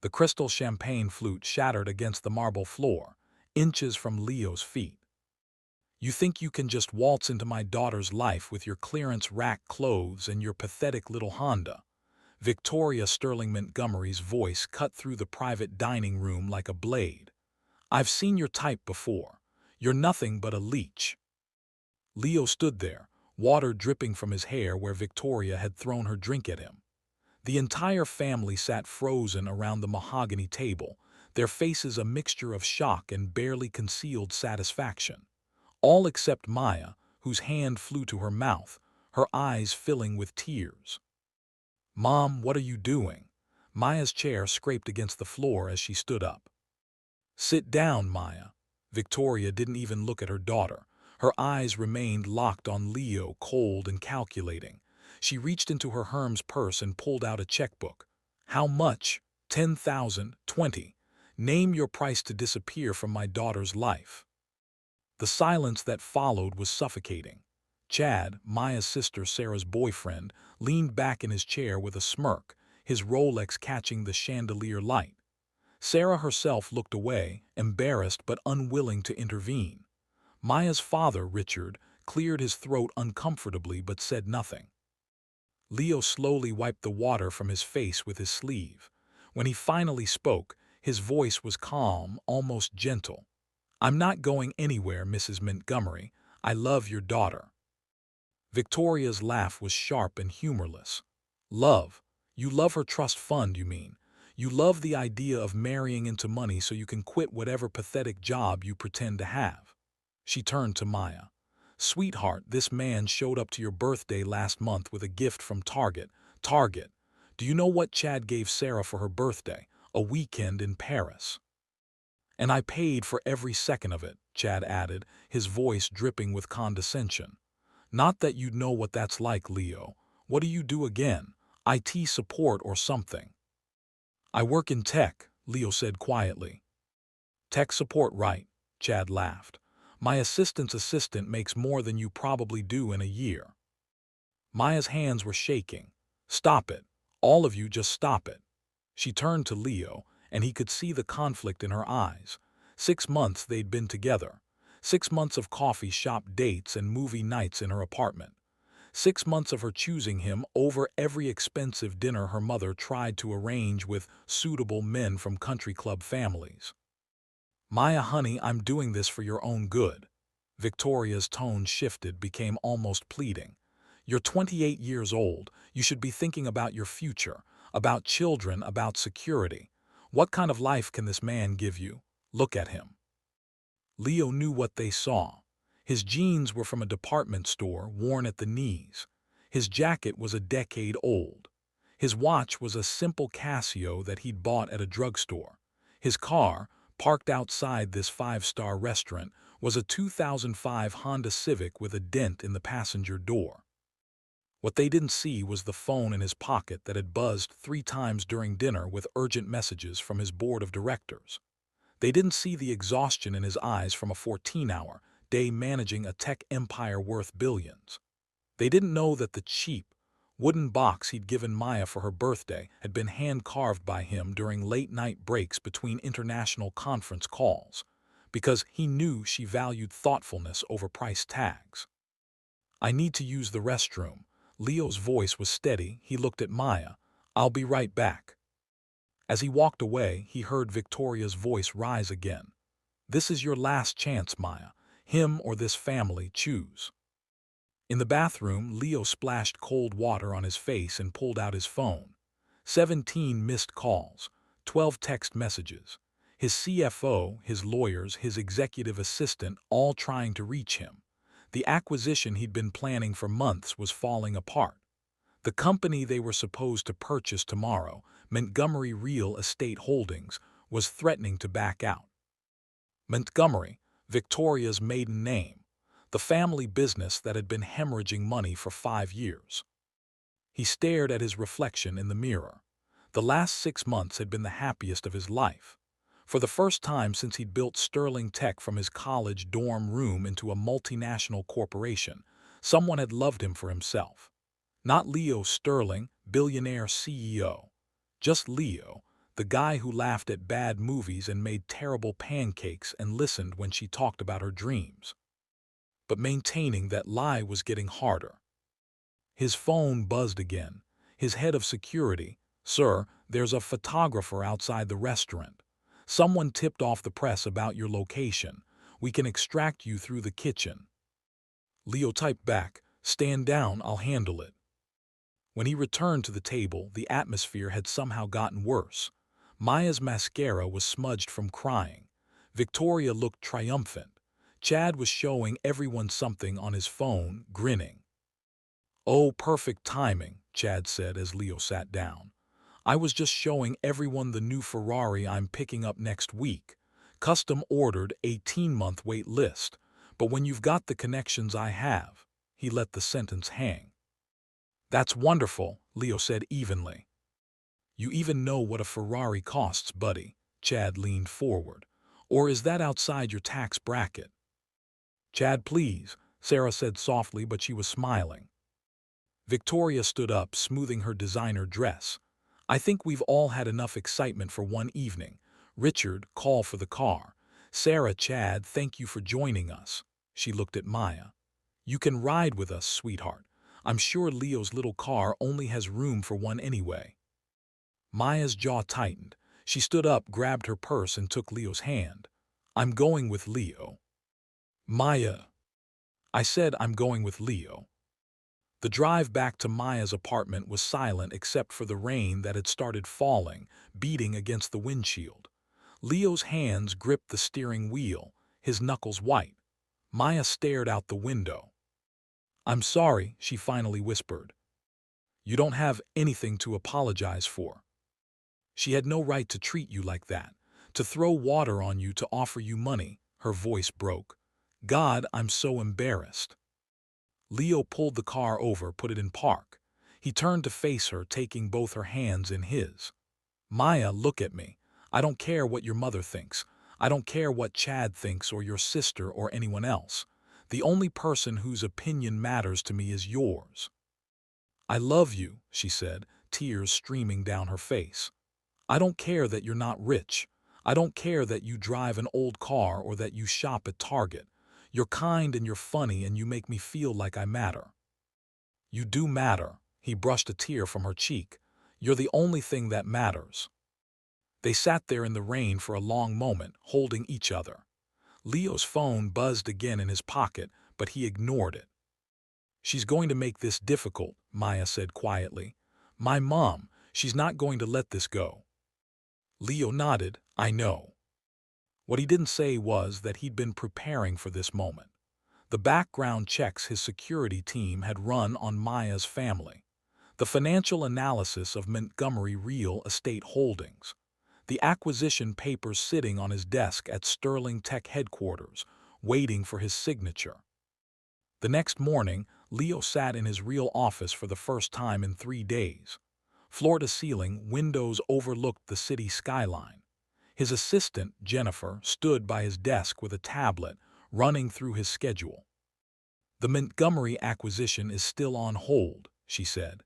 The crystal champagne flute shattered against the marble floor, inches from Leo's feet. You think you can just waltz into my daughter's life with your clearance rack clothes and your pathetic little Honda? Victoria Sterling-Montgomery's voice cut through the private dining room like a blade. I've seen your type before. You're nothing but a leech. Leo stood there, water dripping from his hair where Victoria had thrown her drink at him. The entire family sat frozen around the mahogany table, their faces a mixture of shock and barely concealed satisfaction. All except Maya, whose hand flew to her mouth, her eyes filling with tears. "Mom, what are you doing?" Maya's chair scraped against the floor as she stood up. "Sit down, Maya." Victoria didn't even look at her daughter. Her eyes remained locked on Leo, cold and calculating. She reached into her Hermes purse and pulled out a checkbook. "How much?" 10,000, 20. "Name your price to disappear from my daughter's life." The silence that followed was suffocating. Chad, Maya's sister Sarah's boyfriend, leaned back in his chair with a smirk, his Rolex catching the chandelier light. Sarah herself looked away, embarrassed but unwilling to intervene. Maya's father, Richard, cleared his throat uncomfortably but said nothing. Leo slowly wiped the water from his face with his sleeve. When he finally spoke, his voice was calm, almost gentle. "I'm not going anywhere, Mrs. Montgomery. I love your daughter." Victoria's laugh was sharp and humorless. "Love? You love her trust fund, you mean? You love the idea of marrying into money so you can quit whatever pathetic job you pretend to have." She turned to Maya. "Sweetheart, this man showed up to your birthday last month with a gift from Target. Target. Do you know what Chad gave Sarah for her birthday? A weekend in Paris." "And I paid for every second of it," Chad added, his voice dripping with condescension. "Not that you'd know what that's like, Leo. What do you do again? IT support or something?" "I work in tech," Leo said quietly. "Tech support, right?" Chad laughed. "My assistant's assistant makes more than you probably do in a year." Maya's hands were shaking. "Stop it. All of you just stop it." She turned to Leo, and he could see the conflict in her eyes. 6 months they'd been together. 6 months of coffee shop dates and movie nights in her apartment. 6 months of her choosing him over every expensive dinner her mother tried to arrange with suitable men from country club families. "Maya, honey, I'm doing this for your own good." Victoria's tone shifted, became almost pleading. "You're 28 years old. You should be thinking about your future, about children, about security. What kind of life can this man give you? Look at him." Leo knew what they saw. His jeans were from a department store, worn at the knees. His jacket was a decade old. His watch was a simple Casio that he'd bought at a drugstore. His car, parked outside this 5-star restaurant, was a 2005 Honda Civic with a dent in the passenger door. What they didn't see was the phone in his pocket that had buzzed 3 times during dinner with urgent messages from his board of directors. They didn't see the exhaustion in his eyes from a 14-hour day managing a tech empire worth billions. They didn't know that the cheap, wooden box he'd given Maya for her birthday had been hand-carved by him during late-night breaks between international conference calls, because he knew she valued thoughtfulness over price tags. "I need to use the restroom." Leo's voice was steady. He looked at Maya. "I'll be right back." As he walked away, he heard Victoria's voice rise again. "This is your last chance, Maya. Him or this family, choose." In the bathroom, Leo splashed cold water on his face and pulled out his phone. 17 missed calls, 12 text messages. His CFO, his lawyers, his executive assistant, all trying to reach him. The acquisition he'd been planning for months was falling apart. The company they were supposed to purchase tomorrow, Montgomery Real Estate Holdings, was threatening to back out. Montgomery, Victoria's maiden name, the family business that had been hemorrhaging money for 5 years. He stared at his reflection in the mirror. The last 6 months had been the happiest of his life. For the first time since he'd built Sterling Tech from his college dorm room into a multinational corporation, someone had loved him for himself. Not Leo Sterling, billionaire CEO. Just Leo, The guy who laughed at bad movies and made terrible pancakes and listened when she talked about her dreams. But maintaining that lie was getting harder. His phone buzzed again. His head of security. "Sir, there's a photographer outside the restaurant. Someone tipped off the press about your location. We can extract you through the kitchen." Leo typed back, "Stand down, I'll handle it." When he returned to the table, the atmosphere had somehow gotten worse. Maya's mascara was smudged from crying. Victoria looked triumphant. Chad was showing everyone something on his phone, grinning. "Oh, perfect timing," Chad said as Leo sat down. "I was just showing everyone the new Ferrari I'm picking up next week. Custom ordered, 18-month wait list. But when you've got the connections I have," he let the sentence hang. "That's wonderful," Leo said evenly. "You even know what a Ferrari costs, buddy." Chad leaned forward. "Or is that outside your tax bracket?" "Chad, please," Sarah said softly, but she was smiling. Victoria stood up, smoothing her designer dress. "I think we've all had enough excitement for one evening. Richard, call for the car. Sarah, Chad, thank you for joining us." She looked at Maya. "You can ride with us, sweetheart. I'm sure Leo's little car only has room for one anyway." Maya's jaw tightened. She stood up, grabbed her purse, and took Leo's hand. "I'm going with Leo." "Maya." "I said I'm going with Leo." The drive back to Maya's apartment was silent except for the rain that had started falling, beating against the windshield. Leo's hands gripped the steering wheel, his knuckles white. Maya stared out the window. "I'm sorry," she finally whispered. "You don't have anything to apologize for. She had no right to treat you like that, to throw water on you, to offer you money." Her voice broke. "God, I'm so embarrassed." Leo pulled the car over, put it in park. He turned to face her, taking both her hands in his. "Maya, look at me. I don't care what your mother thinks. I don't care what Chad thinks or your sister or anyone else. The only person whose opinion matters to me is yours." "I love you," she said, tears streaming down her face. "I don't care that you're not rich. I don't care that you drive an old car or that you shop at Target. You're kind and you're funny and you make me feel like I matter." "You do matter." He brushed a tear from her cheek. "You're the only thing that matters." They sat there in the rain for a long moment, holding each other. Leo's phone buzzed again in his pocket, but he ignored it. "She's going to make this difficult," Maya said quietly. "My mom, she's not going to let this go." Leo nodded. "I know." What he didn't say was that he'd been preparing for this moment. The background checks his security team had run on Maya's family. The financial analysis of Montgomery Real Estate Holdings. The acquisition papers sitting on his desk at Sterling Tech headquarters, waiting for his signature. The next morning, Leo sat in his real office for the first time in 3 days. Floor-to-ceiling windows overlooked the city skyline. His assistant, Jennifer, stood by his desk with a tablet, running through his schedule. "The Montgomery acquisition is still on hold," she said.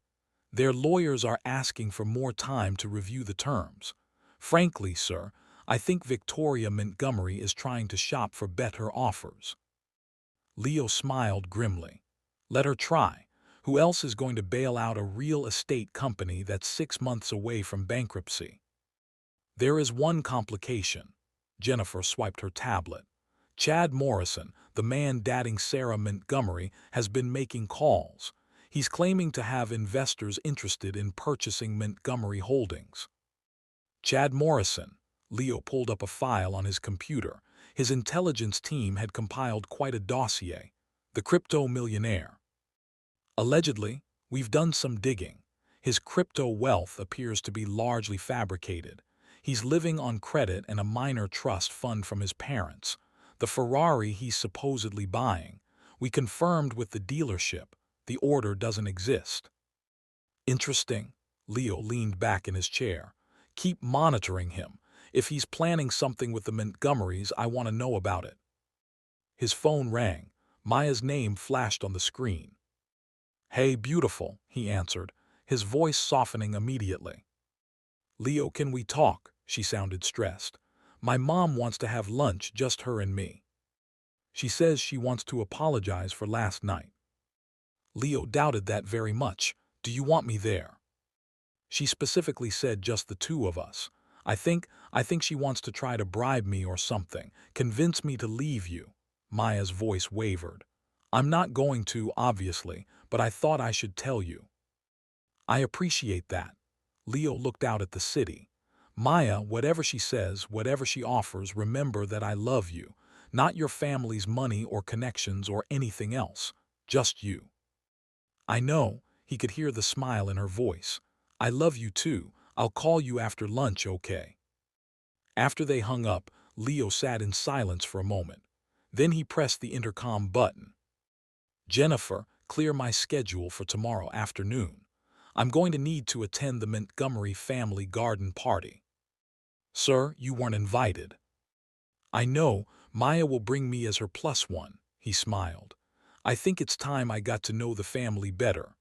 "Their lawyers are asking for more time to review the terms. Frankly, sir, I think Victoria Montgomery is trying to shop for better offers." Leo smiled grimly. "Let her try. Who else is going to bail out a real estate company that's 6 months away from bankruptcy?" "There is one complication." Jennifer swiped her tablet. "Chad Morrison, the man dating Sarah Montgomery, has been making calls. He's claiming to have investors interested in purchasing Montgomery Holdings." "Chad Morrison." Leo pulled up a file on his computer. His intelligence team had compiled quite a dossier. "The crypto millionaire. Allegedly, we've done some digging. His crypto wealth appears to be largely fabricated. He's living on credit and a minor trust fund from his parents. The Ferrari he's supposedly buying, we confirmed with the dealership. The order doesn't exist." "Interesting." Leo leaned back in his chair. "Keep monitoring him. If he's planning something with the Montgomerys, I want to know about it." His phone rang. Maya's name flashed on the screen. "Hey, beautiful," he answered, his voice softening immediately. Leo, can we talk? She sounded stressed. My mom wants to have lunch, just her and me. She says she wants to apologize for last night. Leo doubted that very much. Do you want me there? She specifically said just the two of us. I think she wants to try to bribe me or something, convince me to leave you. Maya's voice wavered. I'm not going to, obviously, but I thought I should tell you. I appreciate that. Leo looked out at the city. Maya, whatever she says, whatever she offers, remember that I love you. Not your family's money or connections or anything else. Just you. I know, he could hear the smile in her voice. I love you too. I'll call you after lunch, okay? After they hung up, Leo sat in silence for a moment. Then he pressed the intercom button. Jennifer, clear my schedule for tomorrow afternoon. I'm going to need to attend the Montgomery family garden party. Sir, you weren't invited. I know, Maya will bring me as her plus one, he smiled. I think it's time I got to know the family better.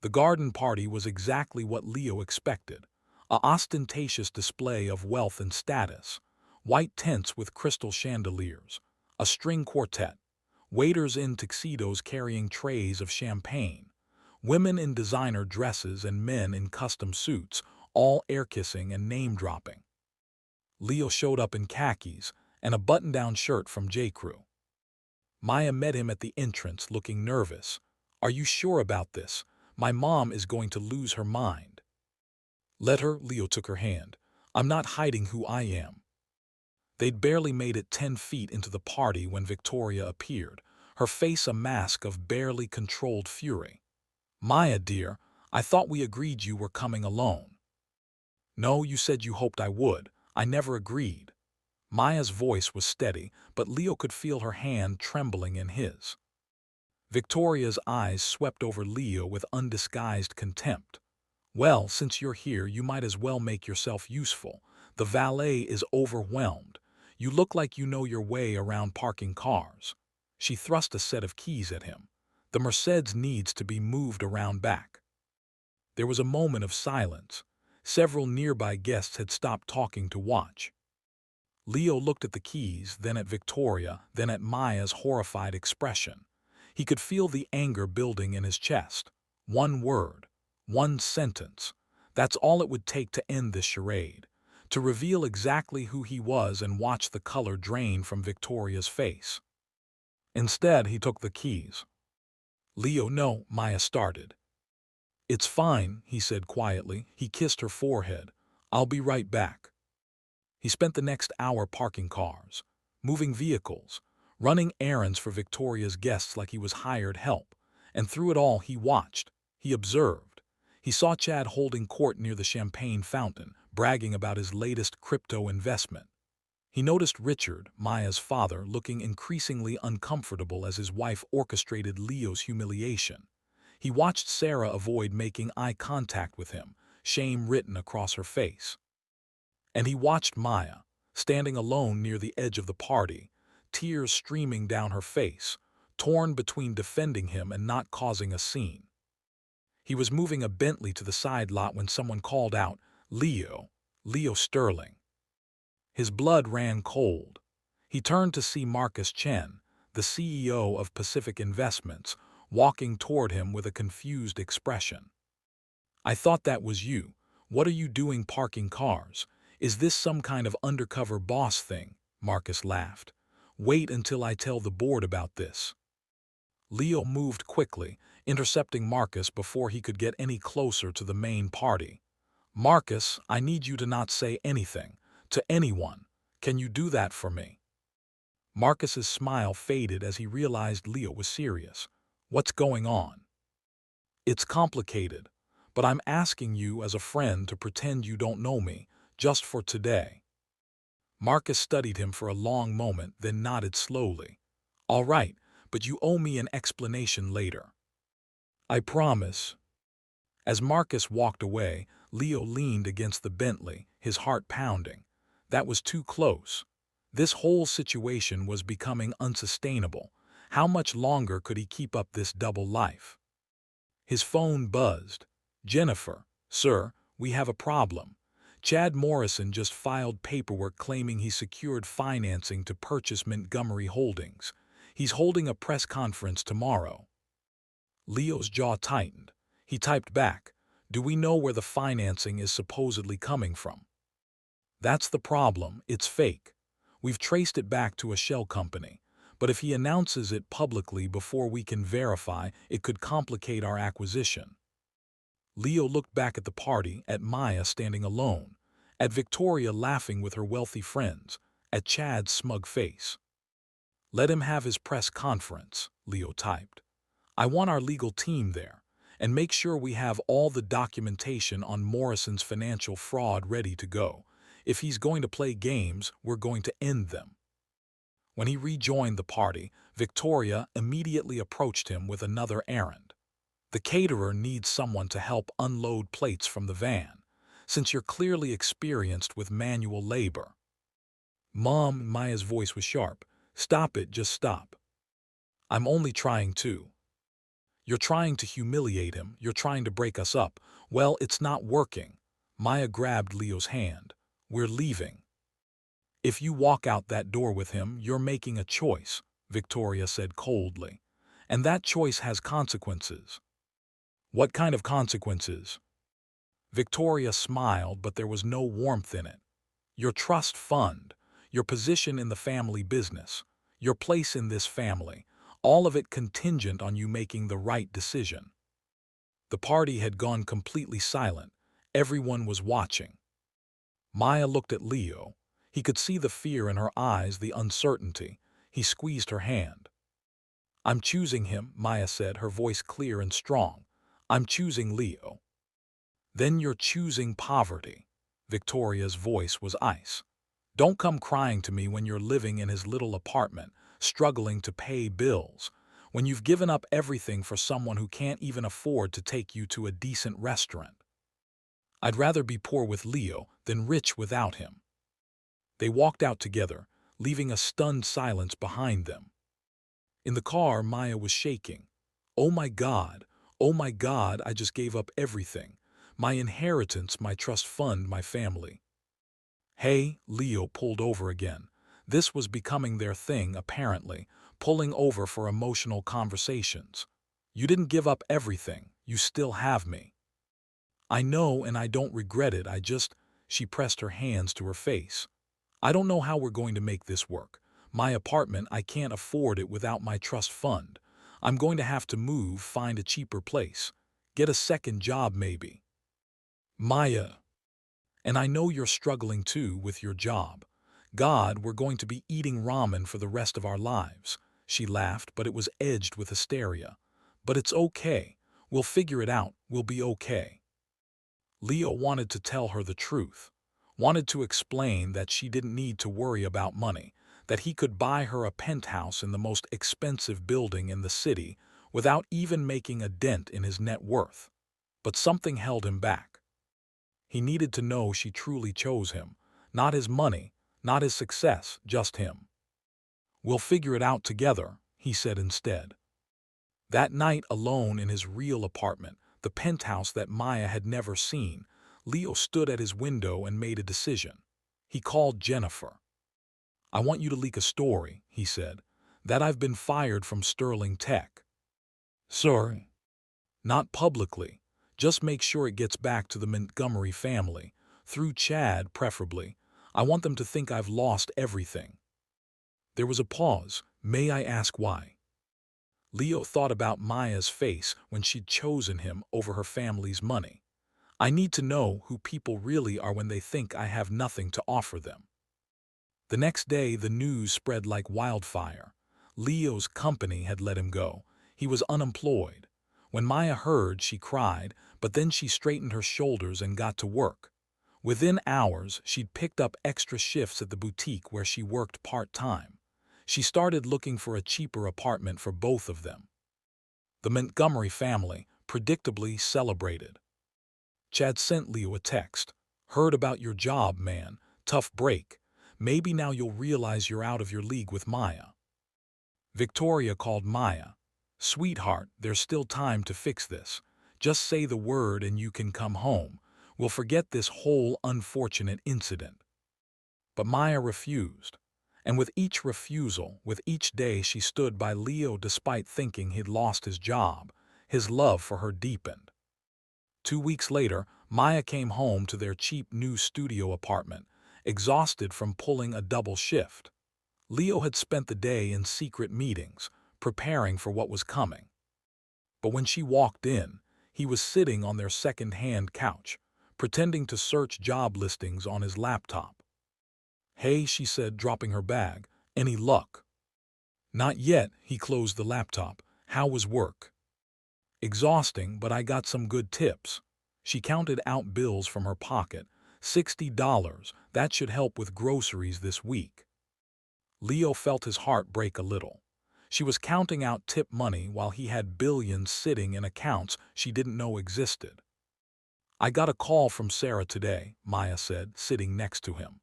The garden party was exactly what Leo expected. A ostentatious display of wealth and status. White tents with crystal chandeliers. A string quartet. Waiters in tuxedos carrying trays of champagne. Women in designer dresses and men in custom suits, all air-kissing and name-dropping. Leo showed up in khakis and a button-down shirt from J.Crew. Maya met him at the entrance, looking nervous. Are you sure about this? My mom is going to lose her mind. Let her, Leo took her hand. I'm not hiding who I am. They'd barely made it 10 feet into the party when Victoria appeared, her face a mask of barely controlled fury. Maya, dear, I thought we agreed you were coming alone. No, you said you hoped I would. I never agreed. Maya's voice was steady, but Leo could feel her hand trembling in his. Victoria's eyes swept over Leo with undisguised contempt. Well, since you're here, you might as well make yourself useful. The valet is overwhelmed. You look like you know your way around parking cars. She thrust a set of keys at him. The Mercedes needs to be moved around back. There was a moment of silence. Several nearby guests had stopped talking to watch. Leo looked at the keys, then at Victoria, then at Maya's horrified expression. He could feel the anger building in his chest. One word, one sentence. That's all it would take to end this charade, to reveal exactly who he was and watch the color drain from Victoria's face. Instead, he took the keys. Leo, no, Maya started. It's fine, he said quietly. He kissed her forehead. I'll be right back. He spent the next hour parking cars, moving vehicles, running errands for Victoria's guests like he was hired help. And through it all, he watched. He observed. He saw Chad holding court near the champagne fountain, bragging about his latest crypto investment. He noticed Richard, Maya's father, looking increasingly uncomfortable as his wife orchestrated Leo's humiliation. He watched Sarah avoid making eye contact with him, shame written across her face. And he watched Maya, standing alone near the edge of the party, tears streaming down her face, torn between defending him and not causing a scene. He was moving a Bentley to the side lot when someone called out, Leo, Leo Sterling. His blood ran cold. He turned to see Marcus Chen, the CEO of Pacific Investments, walking toward him with a confused expression. I thought that was you. What are you doing parking cars? Is this some kind of undercover boss thing? Marcus laughed. Wait until I tell the board about this. Leo moved quickly, intercepting Marcus before he could get any closer to the main party. Marcus, I need you to not say anything, to anyone. Can you do that for me? Marcus's smile faded as he realized Leo was serious. What's going on? It's complicated, but I'm asking you as a friend to pretend you don't know me, just for today. Marcus studied him for a long moment, then nodded slowly. All right, but you owe me an explanation later. I promise. As Marcus walked away, Leo leaned against the Bentley, his heart pounding. That was too close. This whole situation was becoming unsustainable. How much longer could he keep up this double life? His phone buzzed. Jennifer, sir, we have a problem. Chad Morrison just filed paperwork claiming he secured financing to purchase Montgomery Holdings. He's holding a press conference tomorrow. Leo's jaw tightened. He typed back, "Do we know where the financing is supposedly coming from?" "That's the problem, it's fake. We've traced it back to a shell company, but if he announces it publicly before we can verify, it could complicate our acquisition." Leo looked back at the party, at Maya standing alone, at Victoria laughing with her wealthy friends, at Chad's smug face. "Let him have his press conference," Leo typed. "I want our legal team there, and make sure we have all the documentation on Morrison's financial fraud ready to go. If he's going to play games, we're going to end them." When he rejoined the party, Victoria immediately approached him with another errand. "The caterer needs someone to help unload plates from the van, since you're clearly experienced with manual labor." "Mom," Maya's voice was sharp. "Stop it, just stop. I'm only trying to." "You're trying to humiliate him, you're trying to break us up. Well, it's not working." Maya grabbed Leo's hand. "We're leaving." "If you walk out that door with him, you're making a choice," Victoria said coldly. "And that choice has consequences." "What kind of consequences?" Victoria smiled, but there was no warmth in it. "Your trust fund, your position in the family business, your place in this family, all of it contingent on you making the right decision." The party had gone completely silent. Everyone was watching. Maya looked at Leo. He could see the fear in her eyes, the uncertainty. He squeezed her hand. "I'm choosing him," Maya said, her voice clear and strong. "I'm choosing Leo." "Then you're choosing poverty." Victoria's voice was ice. "Don't come crying to me when you're living in his little apartment, struggling to pay bills, when you've given up everything for someone who can't even afford to take you to a decent restaurant." "I'd rather be poor with Leo than rich without him." They walked out together, leaving a stunned silence behind them. In the car, Maya was shaking. Oh my God, I just gave up everything. My inheritance, my trust fund, my family." "Hey," Leo pulled over again. This was becoming their thing, apparently, pulling over for emotional conversations. "You didn't give up everything, you still have me." "I know, and I don't regret it, I just—" She pressed her hands to her face. "I don't know how we're going to make this work. My apartment, I can't afford it without my trust fund. I'm going to have to move, find a cheaper place. Get a second job maybe." "Maya, and I know you're struggling too with your job. God, we're going to be eating ramen for the rest of our lives." She laughed, but it was edged with hysteria. "But it's okay. We'll figure it out. We'll be okay." Leo wanted to tell her the truth. Wanted to explain that she didn't need to worry about money, that he could buy her a penthouse in the most expensive building in the city without even making a dent in his net worth. But something held him back. He needed to know she truly chose him. Not his money, not his success, just him. "We'll figure it out together," he said instead. That night, alone in his real apartment, the penthouse that Maya had never seen, Leo stood at his window and made a decision. He called Jennifer. "I want you to leak a story," he said, "that I've been fired from Sterling Tech." "Sorry." "Not publicly. Just make sure it gets back to the Montgomery family, through Chad preferably. I want them to think I've lost everything." There was a pause. "May I ask why?" Leo thought about Maya's face when she'd chosen him over her family's money. "I need to know who people really are when they think I have nothing to offer them." The next day, the news spread like wildfire. Leo's company had let him go. He was unemployed. When Maya heard, she cried, but then she straightened her shoulders and got to work. Within hours, she'd picked up extra shifts at the boutique where she worked part-time. She started looking for a cheaper apartment for both of them. The Montgomery family, predictably, celebrated. Chad sent Leo a text. "Heard about your job, man. Tough break. Maybe now you'll realize you're out of your league with Maya." Victoria called Maya. "Sweetheart, there's still time to fix this. Just say the word and you can come home. We'll forget this whole unfortunate incident." But Maya refused. And with each refusal, with each day she stood by Leo despite thinking he'd lost his job, his love for her deepened. 2 weeks later, Maya came home to their cheap new studio apartment, exhausted from pulling a double shift. Leo had spent the day in secret meetings, preparing for what was coming. But when she walked in, he was sitting on their second-hand couch, pretending to search job listings on his laptop. "Hey," she said, dropping her bag. "Any luck?" "Not yet." He closed the laptop. "How was work?" "Exhausting, but I got some good tips." She counted out bills from her pocket. $60. That should help with groceries this week. Leo felt his heart break a little. She was counting out tip money while he had billions sitting in accounts she didn't know existed. "I got a call from Sarah today," Maya said, sitting next to him.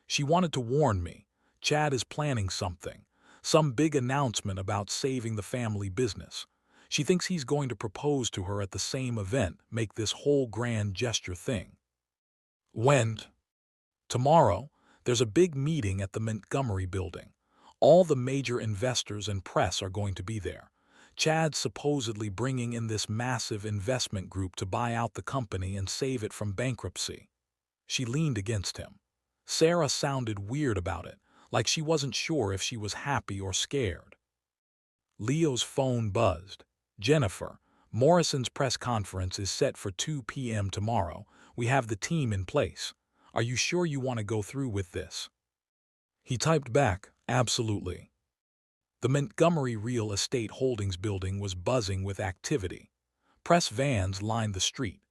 "She wanted to warn me. Chad is planning something. Some big announcement about saving the family business. She thinks he's going to propose to her at the same event, make this whole grand gesture thing." "When?" "Tomorrow. There's a big meeting at the Montgomery building. All the major investors and press are going to be there. Chad's supposedly bringing in this massive investment group to buy out the company and save it from bankruptcy." She leaned against him. Sarah sounded weird about it, like she wasn't sure if she was happy or scared. Leo's phone buzzed. "Jennifer, Morrison's press conference is set for 2 p.m. tomorrow. We have the team in place. Are you sure you want to go through with this?" He typed back, "Absolutely." The Montgomery Real Estate Holdings building was buzzing with activity. Press vans lined the street.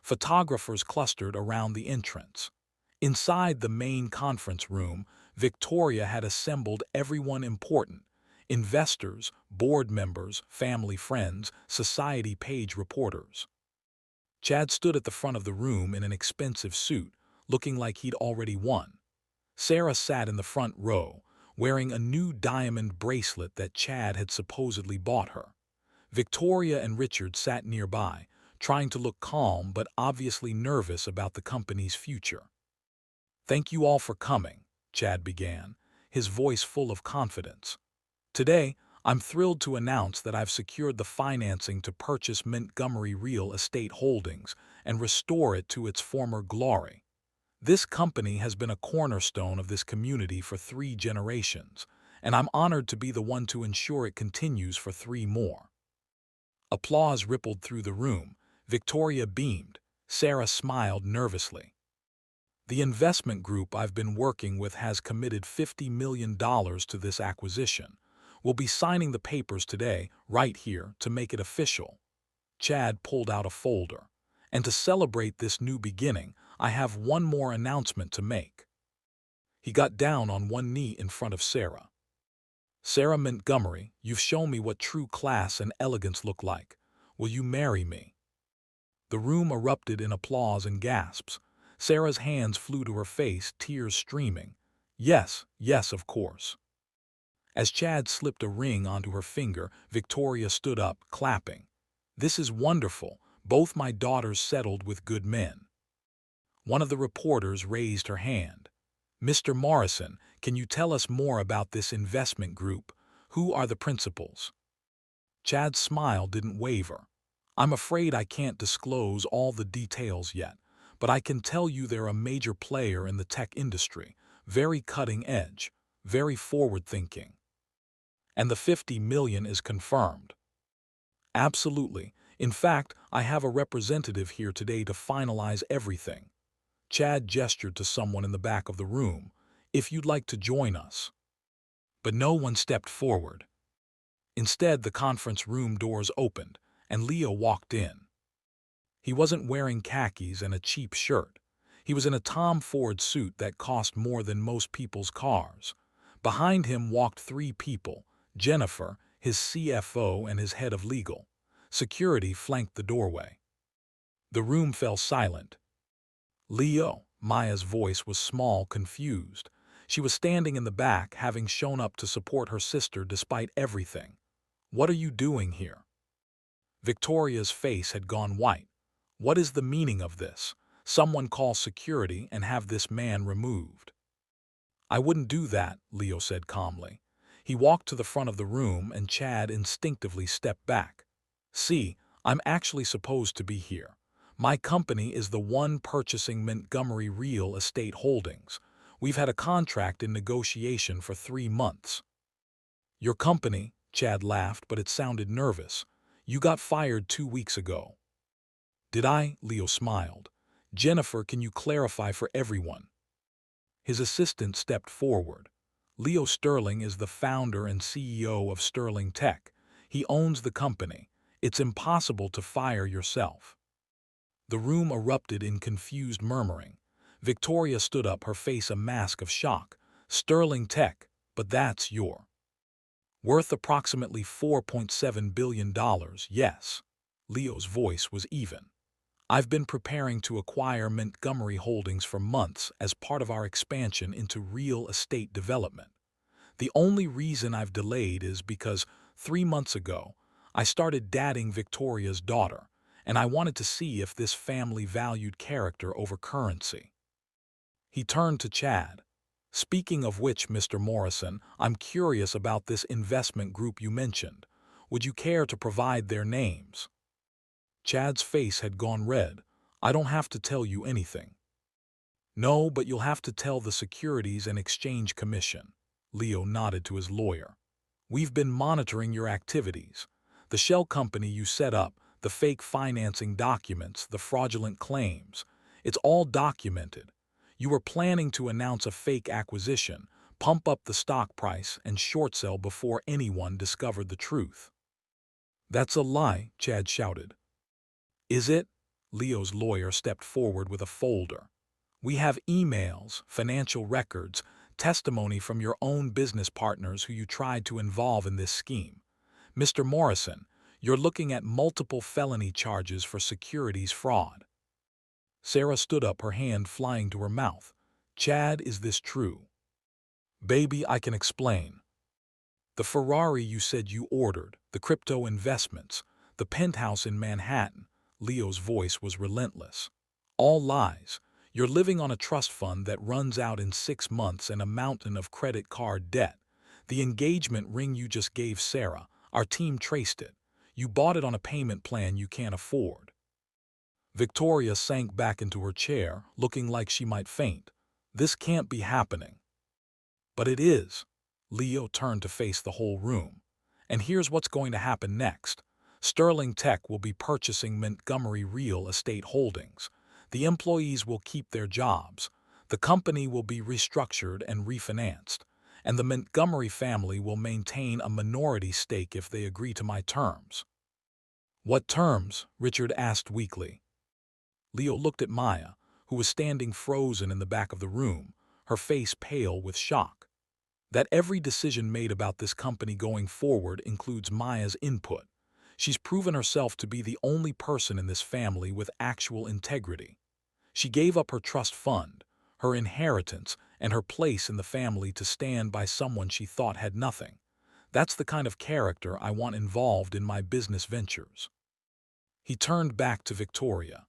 Photographers clustered around the entrance. Inside the main conference room, Victoria had assembled everyone important: investors, board members, family friends, society page reporters. Chad stood at the front of the room in an expensive suit, looking like he'd already won. Sarah sat in the front row, wearing a new diamond bracelet that Chad had supposedly bought her. Victoria and Richard sat nearby, trying to look calm but obviously nervous about the company's future. "Thank you all for coming," Chad began, his voice full of confidence. "Today, I'm thrilled to announce that I've secured the financing to purchase Montgomery Real Estate Holdings and restore it to its former glory. This company has been a cornerstone of this community for 3 generations, and I'm honored to be the one to ensure it continues for 3 more." Applause rippled through the room. Victoria beamed. Sarah smiled nervously. "The investment group I've been working with has committed $50 million to this acquisition. We'll be signing the papers today, right here, to make it official." Chad pulled out a folder. "And to celebrate this new beginning, I have one more announcement to make." He got down on one knee in front of Sarah. "Sarah Montgomery, you've shown me what true class and elegance look like. Will you marry me?" The room erupted in applause and gasps. Sarah's hands flew to her face, tears streaming. "Yes, yes, of course." As Chad slipped a ring onto her finger, Victoria stood up, clapping. "This is wonderful. Both my daughters settled with good men." One of the reporters raised her hand. "Mr. Morrison, can you tell us more about this investment group? Who are the principals?" Chad's smile didn't waver. "I'm afraid I can't disclose all the details yet, but I can tell you they're a major player in the tech industry, very cutting edge, very forward-thinking." "And the 50 million is confirmed?" "Absolutely. In fact, I have a representative here today to finalize everything." Chad gestured to someone in the back of the room. "If you'd like to join us." But no one stepped forward. Instead, the conference room doors opened, and Leo walked in. He wasn't wearing khakis and a cheap shirt. He was in a Tom Ford suit that cost more than most people's cars. Behind him walked 3 people: Jennifer, his CFO, and his head of legal. Security flanked the doorway. The room fell silent. "Leo," Maya's voice was small, confused. She was standing in the back, having shown up to support her sister despite everything. "What are you doing here?" Victoria's face had gone white. "What is the meaning of this? Someone call security and have this man removed." "I wouldn't do that," Leo said calmly. He walked to the front of the room and Chad instinctively stepped back. "See, I'm actually supposed to be here. My company is the one purchasing Montgomery Real Estate Holdings. We've had a contract in negotiation for 3 months." "Your company?" Chad laughed, but it sounded nervous. "You got fired 2 weeks ago." "Did I?" Leo smiled. "Jennifer, can you clarify for everyone?" His assistant stepped forward. "Leo Sterling is the founder and CEO of Sterling Tech. He owns the company. It's impossible to fire yourself." The room erupted in confused murmuring. Victoria stood up, her face a mask of shock. "Sterling Tech, but that's your—" "Worth approximately $4.7 billion, yes." Leo's voice was even. "I've been preparing to acquire Montgomery Holdings for months as part of our expansion into real estate development. The only reason I've delayed is because 3 months ago, I started dating Victoria's daughter, and I wanted to see if this family valued character over currency." He turned to Chad. "Speaking of which, Mr. Morrison, I'm curious about this investment group you mentioned. Would you care to provide their names?" Chad's face had gone red. "I don't have to tell you anything." "No, but you'll have to tell the Securities and Exchange Commission." Leo nodded to his lawyer. "We've been monitoring your activities. The shell company you set up, the fake financing documents, the fraudulent claims. It's all documented. You were planning to announce a fake acquisition, pump up the stock price, and short sell before anyone discovered the truth." "That's a lie," Chad shouted. "Is it?" Leo's lawyer stepped forward with a folder. "We have emails, financial records, testimony from your own business partners who you tried to involve in this scheme. Mr. Morrison, you're looking at multiple felony charges for securities fraud." Sarah stood up, her hand flying to her mouth. "Chad, is this true?" "Baby, I can explain. The Ferrari you said you ordered, the crypto investments, the penthouse in Manhattan." Leo's voice was relentless. "All lies. You're living on a trust fund that runs out in 6 months and a mountain of credit card debt. The engagement ring you just gave Sarah, our team traced it. You bought it on a payment plan you can't afford." Victoria sank back into her chair, looking like she might faint. "This can't be happening." "But it is." Leo turned to face the whole room. "And here's what's going to happen next. Sterling Tech will be purchasing Montgomery Real Estate Holdings. The employees will keep their jobs. The company will be restructured and refinanced. And the Montgomery family will maintain a minority stake if they agree to my terms." "What terms?" Richard asked weakly. Leo looked at Maya, who was standing frozen in the back of the room, her face pale with shock. "That every decision made about this company going forward includes Maya's input. She's proven herself to be the only person in this family with actual integrity. She gave up her trust fund, her inheritance, and her place in the family to stand by someone she thought had nothing. That's the kind of character I want involved in my business ventures." He turned back to Victoria.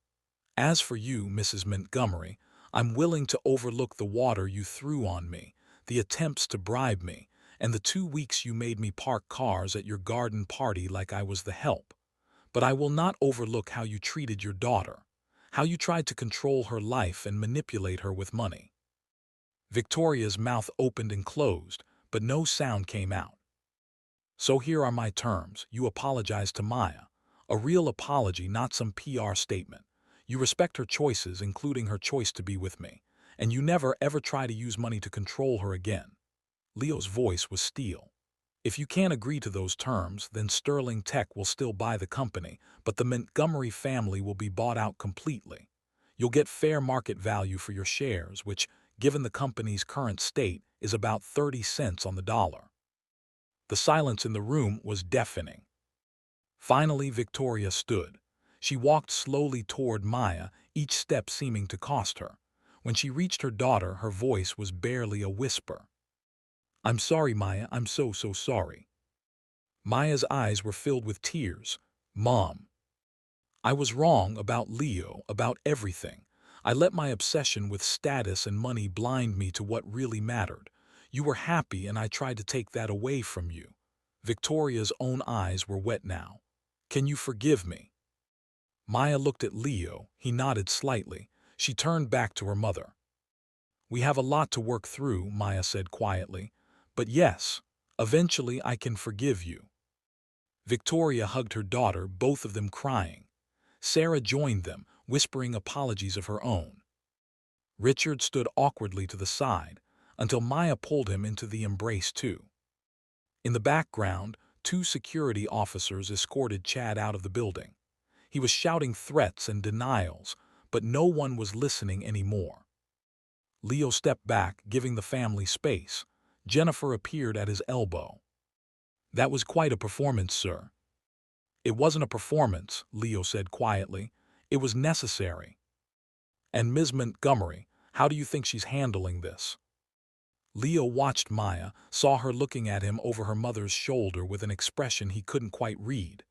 "As for you, Mrs. Montgomery, I'm willing to overlook the water you threw on me, the attempts to bribe me, and the 2 weeks you made me park cars at your garden party like I was the help. But I will not overlook how you treated your daughter, how you tried to control her life and manipulate her with money." Victoria's mouth opened and closed, but no sound came out. "So here are my terms. You apologize to Maya. A real apology, not some PR statement. You respect her choices, including her choice to be with me, and you never ever try to use money to control her again." Leo's voice was steel. "If you can't agree to those terms, then Sterling Tech will still buy the company, but the Montgomery family will be bought out completely. You'll get fair market value for your shares, which, given the company's current state, is about 30 cents on the dollar." The silence in the room was deafening. Finally, Victoria stood. She walked slowly toward Maya, each step seeming to cost her. When she reached her daughter, her voice was barely a whisper. "I'm sorry, Maya, I'm so sorry." Maya's eyes were filled with tears. "Mom, I was wrong about Leo, about everything. I let my obsession with status and money blind me to what really mattered. You were happy and I tried to take that away from you. Victoria's own eyes were wet now. Can you forgive me? Maya looked at Leo. He nodded slightly. She turned back to her mother. We have a lot to work through, Maya said quietly. But yes, eventually I can forgive you. Victoria hugged her daughter, both of them crying. Sarah joined them, whispering apologies of her own. Richard stood awkwardly to the side, until Maya pulled him into the embrace too. In the background, 2 security officers escorted Chad out of the building. He was shouting threats and denials, but no one was listening anymore. Leo stepped back, giving the family space. Jennifer appeared at his elbow. That was quite a performance, sir. It wasn't a performance, Leo said quietly. It was necessary. And Ms. Montgomery, how do you think she's handling this? Leo watched Maya, saw her looking at him over her mother's shoulder with an expression he couldn't quite read.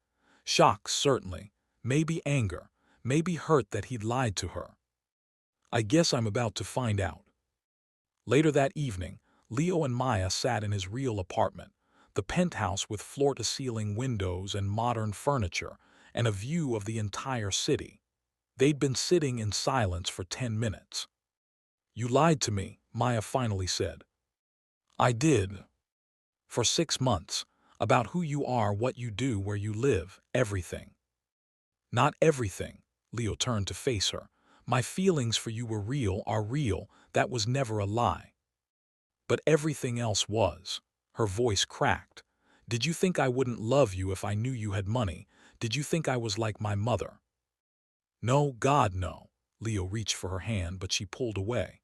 Shock, certainly. Maybe anger. Maybe hurt that he'd lied to her. I guess I'm about to find out. Later that evening, Leo and Maya sat in his real apartment, the penthouse with floor-to-ceiling windows and modern furniture, and a view of the entire city. They'd been sitting in silence for 10 minutes. You lied to me, Maya finally said. I did. For 6 months, about who you are, what you do, where you live, everything. Not everything, Leo turned to face her. My feelings for you were real, are real, that was never a lie. But everything else was. Her voice cracked. Did you think I wouldn't love you if I knew you had money? Did you think I was like my mother? No, God, no. Leo reached for her hand, but she pulled away.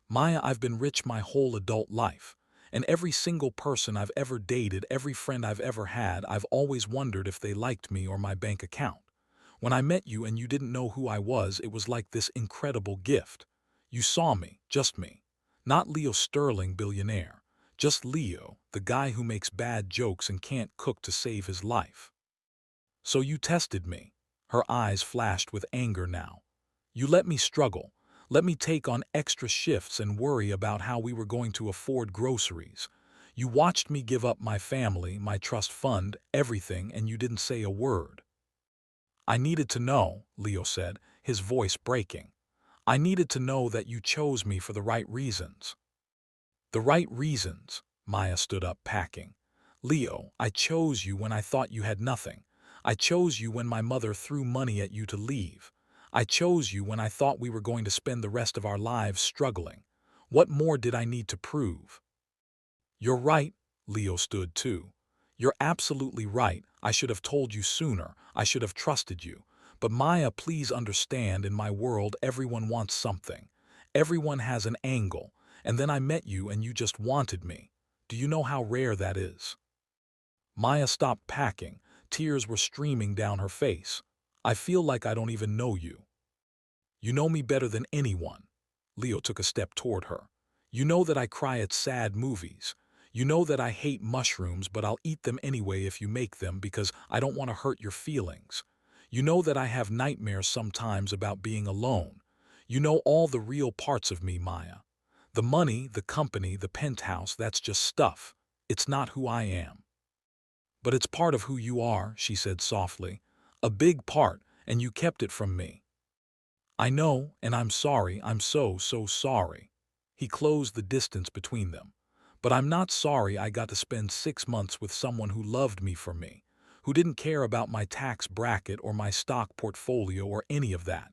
Maya, I've been rich my whole adult life. And every single person I've ever dated, every friend I've ever had, I've always wondered if they liked me or my bank account. When I met you and you didn't know who I was, it was like this incredible gift. You saw me, just me. Not Leo Sterling, billionaire. Just Leo, the guy who makes bad jokes and can't cook to save his life. So you tested me. Her eyes flashed with anger now. You let me struggle. Let me take on extra shifts and worry about how we were going to afford groceries. You watched me give up my family, my trust fund, everything, and you didn't say a word. I needed to know, Leo said, his voice breaking. I needed to know that you chose me for the right reasons. The right reasons, Maya stood up, packing. Leo, I chose you when I thought you had nothing. I chose you when my mother threw money at you to leave. I chose you when I thought we were going to spend the rest of our lives struggling. What more did I need to prove? You're right, Leo stood too. You're absolutely right. I should have told you sooner. I should have trusted you. But Maya, please understand, in my world everyone wants something. Everyone has an angle. And then I met you and you just wanted me. Do you know how rare that is? Maya stopped packing. Tears were streaming down her face. I feel like I don't even know you. You know me better than anyone. Leo took a step toward her. You know that I cry at sad movies. You know that I hate mushrooms, but I'll eat them anyway if you make them because I don't want to hurt your feelings. You know that I have nightmares sometimes about being alone. You know all the real parts of me, Maya. The money, the company, the penthouse, that's just stuff. It's not who I am. But it's part of who you are, she said softly. A big part, and you kept it from me. I know, and I'm sorry, I'm so sorry. He closed the distance between them. But I'm not sorry I got to spend 6 months with someone who loved me for me, who didn't care about my tax bracket or my stock portfolio or any of that.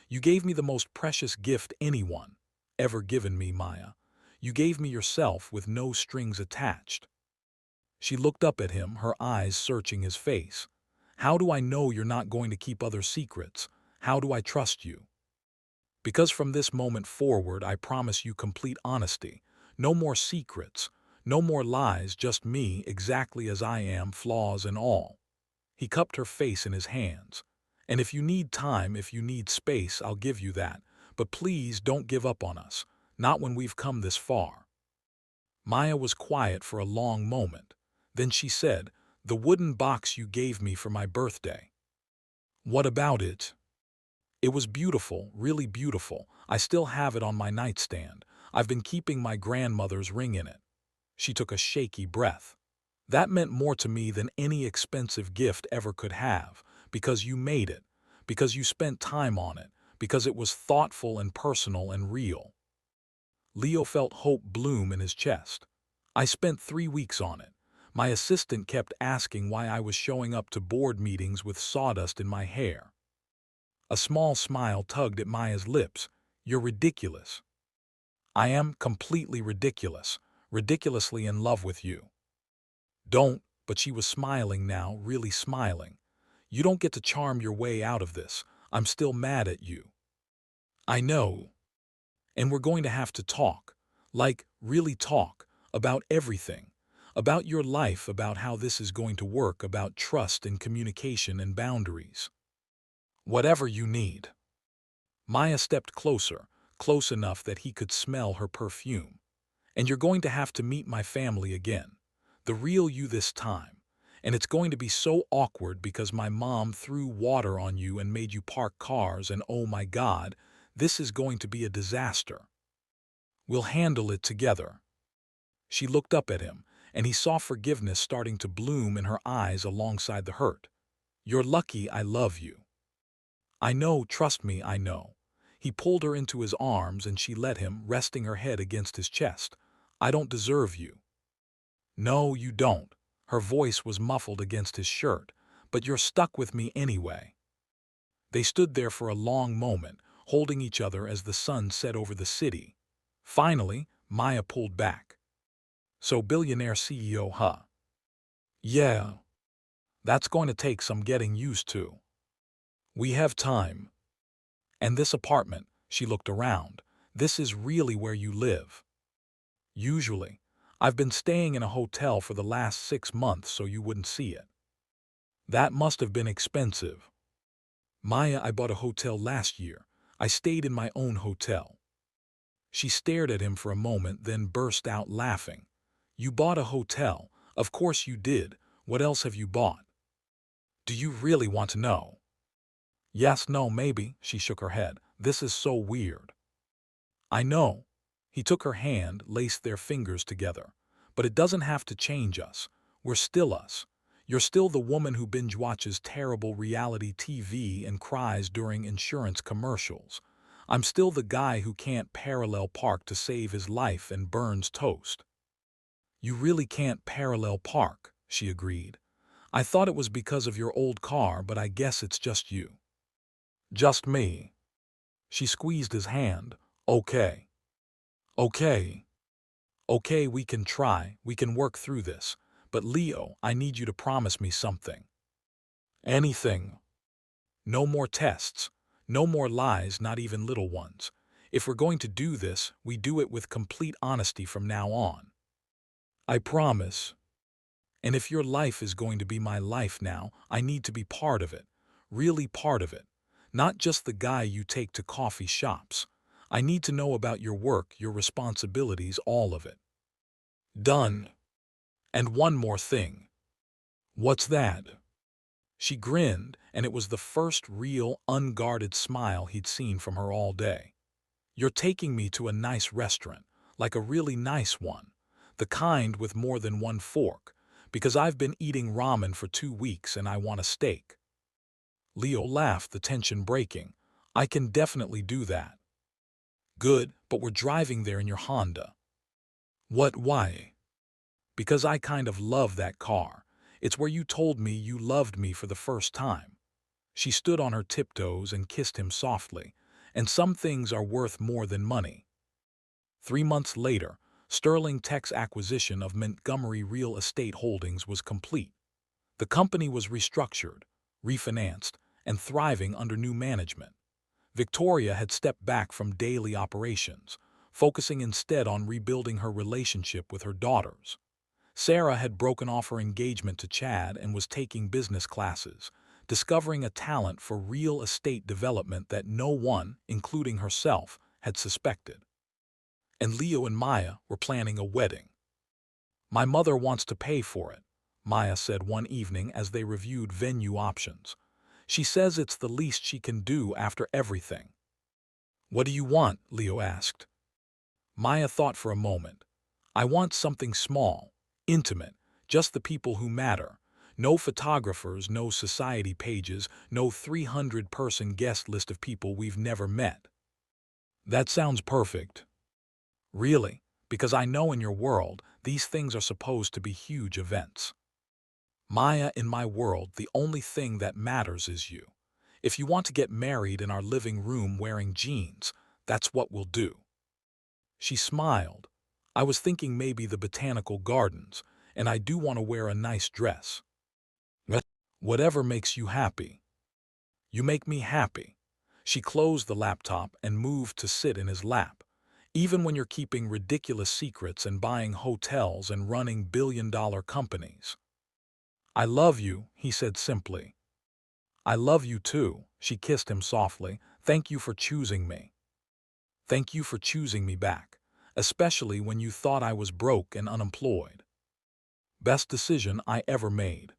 You gave me the most precious gift anyone ever given me, Maya. You gave me yourself with no strings attached. She looked up at him, her eyes searching his face. How do I know you're not going to keep other secrets? How do I trust you? Because from this moment forward, I promise you complete honesty. No more secrets. No more lies, just me, exactly as I am, flaws and all. He cupped her face in his hands. And if you need time, if you need space, I'll give you that. But please don't give up on us. Not when we've come this far. Maya was quiet for a long moment. Then she said, the wooden box you gave me for my birthday. What about it? It was beautiful, really beautiful. I still have it on my nightstand. I've been keeping my grandmother's ring in it. She took a shaky breath. That meant more to me than any expensive gift ever could have, because you made it, because you spent time on it, because it was thoughtful and personal and real. Leo felt hope bloom in his chest. I spent 3 weeks on it. My assistant kept asking why I was showing up to board meetings with sawdust in my hair. A small smile tugged at Maya's lips. You're ridiculous. I am completely ridiculous, ridiculously in love with you. Don't, but she was smiling now, really smiling. You don't get to charm your way out of this. I'm still mad at you. I know. And we're going to have to talk. Like, really talk. About everything. About your life, about how this is going to work, about trust and communication and boundaries. Whatever you need. Maya stepped closer, close enough that he could smell her perfume. And you're going to have to meet my family again. The real you this time. And it's going to be so awkward because my mom threw water on you and made you park cars, and oh my God, this is going to be a disaster. We'll handle it together. She looked up at him, and he saw forgiveness starting to bloom in her eyes alongside the hurt. You're lucky I love you. I know, trust me, I know. He pulled her into his arms and she let him, resting her head against his chest. I don't deserve you. No, you don't. Her voice was muffled against his shirt. But you're stuck with me anyway. They stood there for a long moment, holding each other as the sun set over the city. Finally, Maya pulled back. So billionaire CEO, huh? Yeah. That's going to take some getting used to. We have time. And this apartment, she looked around, this is really where you live. Usually. I've been staying in a hotel for the last 6 months so you wouldn't see it. That must have been expensive. Maya, I bought a hotel last year. I stayed in my own hotel. She stared at him for a moment, then burst out laughing. You bought a hotel? Of course you did. What else have you bought? Do you really want to know? Yes, no, maybe, she shook her head. This is so weird. I know. He took her hand, laced their fingers together. But it doesn't have to change us. We're still us. You're still the woman who binge-watches terrible reality TV and cries during insurance commercials. I'm still the guy who can't parallel park to save his life and burns toast. You really can't parallel park, she agreed. I thought it was because of your old car, but I guess it's just you. Just me. She squeezed his hand. Okay. Okay. Okay, we can try, we can work through this. But Leo, I need you to promise me something. Anything. No more tests. No more lies, not even little ones. If we're going to do this, we do it with complete honesty from now on. I promise. And if your life is going to be my life now, I need to be part of it. Really part of it. Not just the guy you take to coffee shops. I need to know about your work, your responsibilities, all of it. Done. And one more thing. What's that? She grinned, and it was the first real, unguarded smile he'd seen from her all day. You're taking me to a nice restaurant, like a really nice one. The kind with more than one fork, because I've been eating ramen for 2 weeks and I want a steak. Leo laughed, the tension breaking. I can definitely do that. Good, but we're driving there in your Honda. What, why? Because I kind of love that car. It's where you told me you loved me for the first time. She stood on her tiptoes and kissed him softly. And some things are worth more than money. 3 months later, Sterling Tech's acquisition of Montgomery Real Estate Holdings was complete. The company was restructured, refinanced, and thriving under new management. Victoria had stepped back from daily operations, focusing instead on rebuilding her relationship with her daughters. Sarah had broken off her engagement to Chad and was taking business classes, discovering a talent for real estate development that no one, including herself, had suspected. And Leo and Maya were planning a wedding. My mother wants to pay for it, Maya said one evening as they reviewed venue options. She says it's the least she can do after everything. What do you want? Leo asked. Maya thought for a moment. I want something small, intimate, just the people who matter. No photographers, no society pages, no 300-person guest list of people we've never met. That sounds perfect. Really, because I know in your world, these things are supposed to be huge events. Maya, in my world, the only thing that matters is you. If you want to get married in our living room wearing jeans, that's what we'll do. She smiled. I was thinking maybe the botanical gardens, and I do want to wear a nice dress. Whatever makes you happy. You make me happy. She closed the laptop and moved to sit in his lap. Even when you're keeping ridiculous secrets and buying hotels and running billion-dollar companies. I love you, he said simply. I love you too, she kissed him softly. Thank you for choosing me. Thank you for choosing me back, especially when you thought I was broke and unemployed. Best decision I ever made.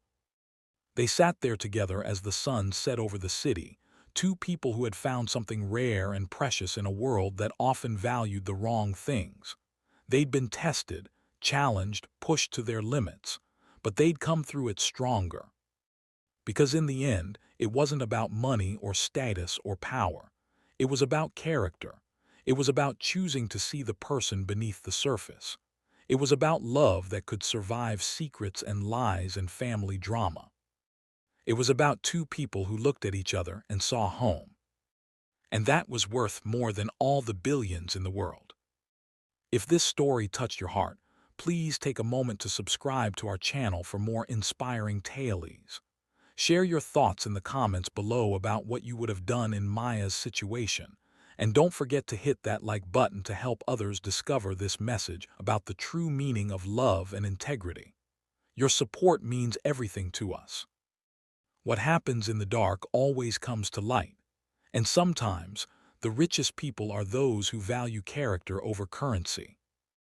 They sat there together as the sun set over the city, two people who had found something rare and precious in a world that often valued the wrong things. They'd been tested, challenged, pushed to their limits, but they'd come through it stronger. Because in the end, it wasn't about money or status or power. It was about character. It was about choosing to see the person beneath the surface. It was about love that could survive secrets and lies and family drama. It was about two people who looked at each other and saw home. And that was worth more than all the billions in the world. If this story touched your heart, please take a moment to subscribe to our channel for more inspiring tales. Share your thoughts in the comments below about what you would have done in Maya's situation. And don't forget to hit that like button to help others discover this message about the true meaning of love and integrity. Your support means everything to us. What happens in the dark always comes to light. And sometimes, the richest people are those who value character over currency.